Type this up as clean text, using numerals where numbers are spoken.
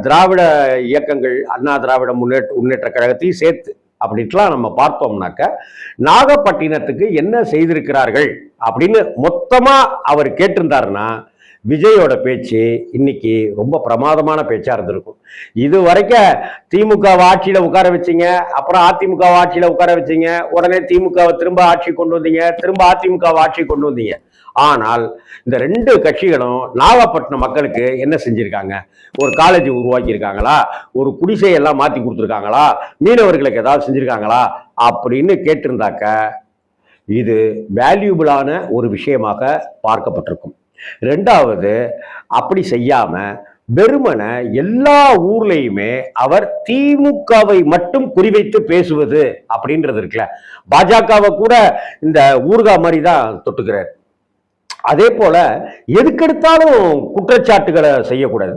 திராவிட இயக்கங்கள் அண்ணா திராவிட முன்னேற்ற கழகத்தையும் சேர்த்து அப்படின்ட்டுலாம் நம்ம பார்த்தோம்னாக்க நாகப்பட்டினத்துக்கு என்ன செய்திருக்கிறார்கள் அப்படின்னு மொத்தமா அவர் கேட்டிருந்தாருன்னா விஜயோட பேச்சு இன்னைக்கு ரொம்ப பிரமாதமான பேச்சா இருந்திருக்கும். இது வரைக்கும் திமுக ஆட்சியில உட்கார வச்சீங்க, அப்புறம் அதிமுக ஆட்சியில உட்கார வச்சீங்க, உடனே திமுக திரும்ப ஆட்சி கொண்டு வந்தீங்க, திரும்ப அதிமுக ஆட்சி கொண்டு வந்தீங்க. ஆனால் இந்த ரெண்டு கட்சிகளும் நாகப்பட்டினம் மக்களுக்கு என்ன செஞ்சிருக்காங்க? ஒரு காலேஜ் உருவாக்கி இருக்காங்களா? ஒரு குடிசை எல்லாம் மாத்தி கொடுத்துருக்காங்களா? மீனவர்களுக்கு ஏதாவது செஞ்சிருக்காங்களா அப்படின்னு கேட்டிருந்தாக்க இது வேல்யூபிளான ஒரு விஷயமாக பார்க்கப்பட்டிருக்கும். ரெண்டாவது, அப்படி செய்யாம வெறுமன எல்லா ஊர்லயுமே அவர் திமுகவை மட்டும் குறிவைத்து பேசுவது அப்படின்றது இருக்குல்ல, பாஜகவை கூட இந்த ஊர்கா மாதிரி தான் தொட்டுக்கிறார். அதே போல எதுக்கெடுத்தாலும் குற்றச்சாட்டுகளை செய்யக்கூடாது.